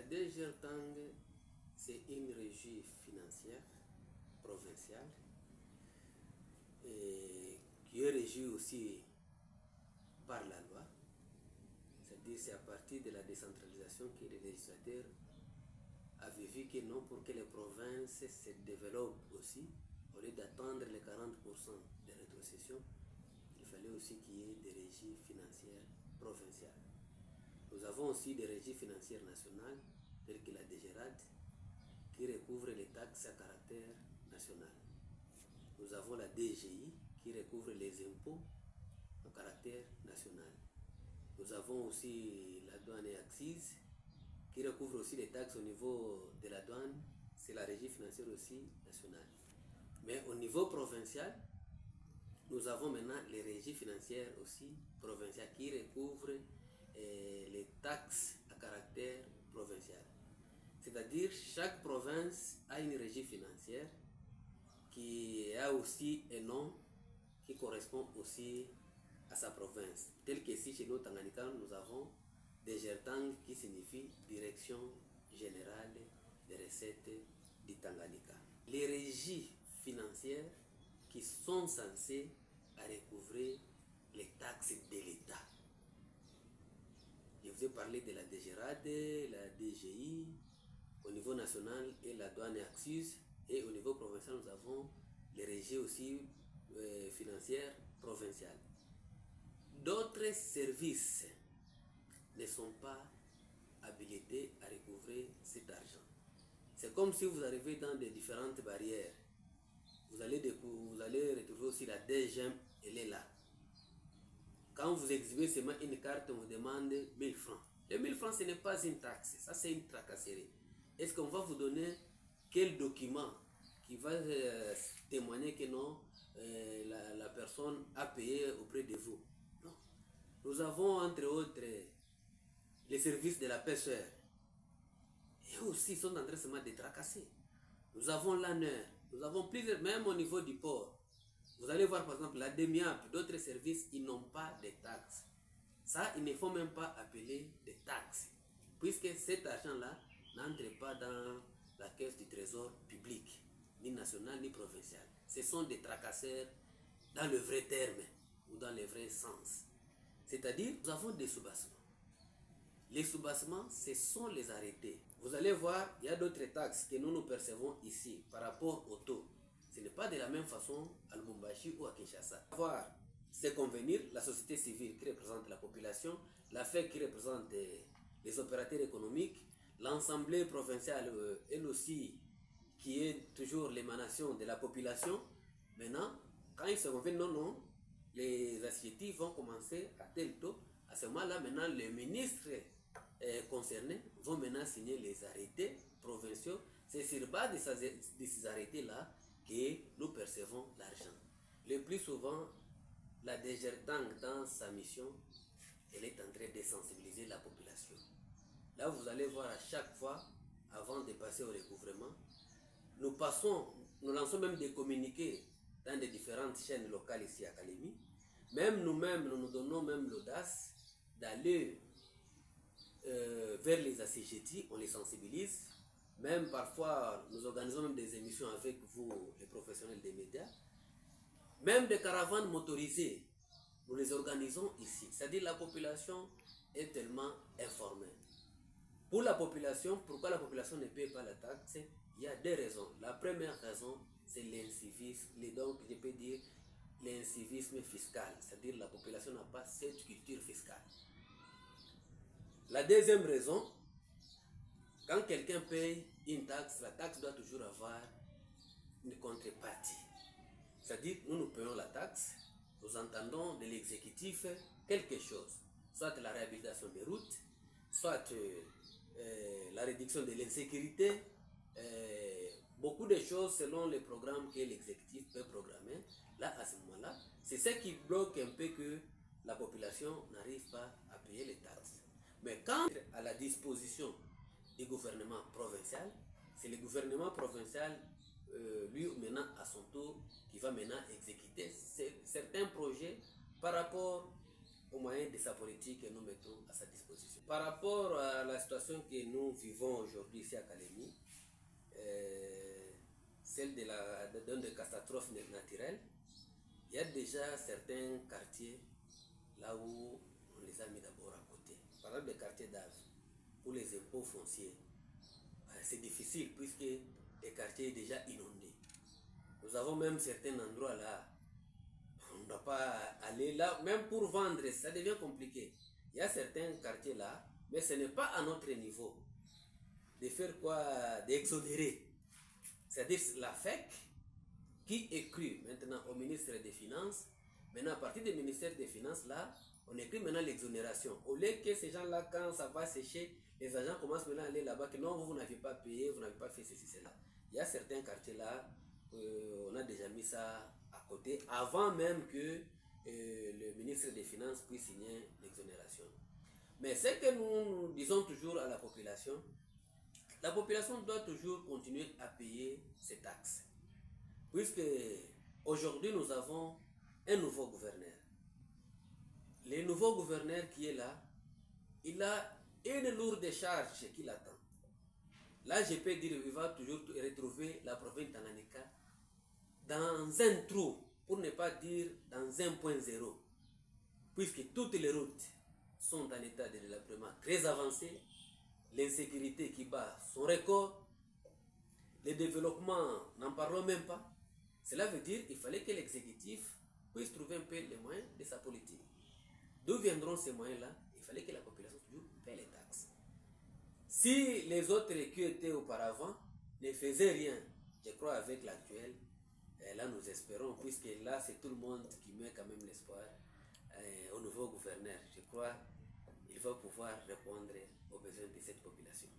DGRTANG, c'est une régie financière provinciale et qui est régie aussi par la loi. C'est-à-dire c'est à partir de la décentralisation que le législateur avait vu que non, pour que les provinces se développent aussi, au lieu d'attendre les 40% de rétrocession, il fallait aussi qu'il y ait des régies financières provinciales. Nous avons aussi des régies financières nationales, telles que la DGRAD, qui recouvre les taxes à caractère national. Nous avons la DGI, qui recouvre les impôts à caractère national. Nous avons aussi la douane et accises, qui recouvre aussi les taxes au niveau de la douane. C'est la régie financière aussi nationale. Mais au niveau provincial, nous avons maintenant les régies financières aussi provinciales qui recouvrent les taxes à caractère provincial. C'est-à-dire chaque province a une régie financière qui a aussi un nom qui correspond aussi à sa province. Tel qu'ici chez nous, Tanganyika, nous avons DGRTANG qui signifie Direction Générale des Recettes du Tanganyika. Les régies financières qui sont censées recouvrer les taxes de l'État. Je vous ai parlé de la DGRAD, la DGI, au niveau national et la douane et accises, et au niveau provincial nous avons les régies aussi financières provinciales. D'autres services ne sont pas habilités à recouvrer cet argent. C'est comme si vous arrivez dans des différentes barrières. Vous allez retrouver aussi la DGM, elle est là. Quand vous exhibez seulement une carte, on vous demande 1000 francs. Les 1000 francs, ce n'est pas une taxe, ça c'est une tracasserie. Est-ce qu'on va vous donner quel document qui va témoigner que non, la personne a payé auprès de vous? Non. Nous avons entre autres les services de la pêcheur. Et aussi, ils sont en train seulement de tracasser. Nous avons l'ANER, nous avons plusieurs, même au niveau du port. Vous allez voir par exemple la DEMIAP, d'autres services, ils n'ont pas de taxes. Ça, il ne faut même pas appeler des taxes, puisque cet argent-là n'entre pas dans la caisse du trésor public, ni national, ni provincial. Ce sont des tracasseurs dans le vrai terme, ou dans le vrai sens. C'est-à-dire, nous avons des soubassements. Les soubassements, ce sont les arrêtés. Vous allez voir, il y a d'autres taxes que nous percevons ici par rapport au taux. Ce n'est pas de la même façon à Lubumbashi ou à Kinshasa. Voir, c'est convenir la société civile qui représente la population, la FEC qui représente les opérateurs économiques, l'Assemblée provinciale, elle aussi, qui est toujours l'émanation de la population. Maintenant, quand ils se conviennent, non, les assiétifs vont commencer à tel taux. À ce moment-là, maintenant, les ministres concernés vont maintenant signer les arrêtés provinciaux. C'est sur base de ces arrêtés-là que nous percevons l'argent. Le plus souvent, la DGRTANG, dans sa mission, elle est en train de sensibiliser la population. Là, vous allez voir à chaque fois, avant de passer au recouvrement, nous lançons même des communiqués dans des différentes chaînes locales ici à Kalemi. Même nous-mêmes, nous nous donnons même l'audace d'aller vers les ACGT, on les sensibilise. Même parfois, nous organisons même des émissions avec vous, les professionnels des médias. Même des caravanes motorisées, nous les organisons ici. C'est-à-dire la population est tellement informée. Pour la population, pourquoi la population ne paye pas la taxe? Il y a deux raisons. La première raison, c'est l'incivisme, donc je peux dire l'incivisme fiscal. C'est-à-dire la population n'a pas cette culture fiscale. La deuxième raison, quand quelqu'un paye une taxe, la taxe doit toujours avoir une contrepartie. C'est-à-dire, nous payons la taxe, nous entendons de l'exécutif quelque chose, soit la réhabilitation des routes, soit la réduction de l'insécurité, beaucoup de choses selon les programmes que l'exécutif peut programmer. Là, à ce moment-là, c'est ce qui bloque un peu que la population n'arrive pas à payer les taxes. Mais quand à la disposition du gouvernement provincial, c'est le gouvernement provincial, lui maintenant à son tour, qui va maintenant exécuter certains projets par rapport au moyen de sa politique que nous mettons à sa disposition. Par rapport à la situation que nous vivons aujourd'hui ici à Kalemi, celle d'une catastrophe naturelle, il y a déjà certains quartiers là où on les a mis d'abord à côté. Par exemple, les quartiers d'Ave, pour les impôts fonciers, c'est difficile puisque le quartier est déjà inondé. Nous avons même certains endroits là, on ne doit pas aller là, même pour vendre, ça devient compliqué. Il y a certains quartiers là, mais ce n'est pas à notre niveau de faire quoi, d'exonérer. C'est-à-dire la FEC qui écrit maintenant au ministère des Finances. Maintenant, à partir du ministère des Finances, là, on écrit maintenant l'exonération. Au lieu que ces gens-là, quand ça va sécher, les agents commencent maintenant à aller là-bas, que non, vous n'avez pas payé, vous n'avez pas fait ceci, cela. Il y a certains quartiers là, on a déjà mis ça à côté, avant même que le ministre des Finances puisse signer l'exonération. Mais ce que nous disons toujours à la population doit toujours continuer à payer ses taxes. Puisque aujourd'hui nous avons un nouveau gouverneur. Le nouveau gouverneur qui est là, il a une lourde charge qui l'attend. Là, je peux dire qu'il va toujours retrouver la province Tanganyika dans un trou, pour ne pas dire dans un point zéro. Puisque toutes les routes sont en état de délabrement très avancé, l'insécurité qui bat son record, le développement, n'en parlons même pas. Cela veut dire qu'il fallait que l'exécutif puisse trouver un peu les moyens de sa politique. D'où viendront ces moyens-là? Il fallait que la population toujours paie les taxes. Si les autres qui étaient auparavant ne faisaient rien, je crois avec l'actuel, là nous espérons, puisque là c'est tout le monde qui met quand même l'espoir au nouveau gouverneur. Je crois qu'il va pouvoir répondre aux besoins de cette population.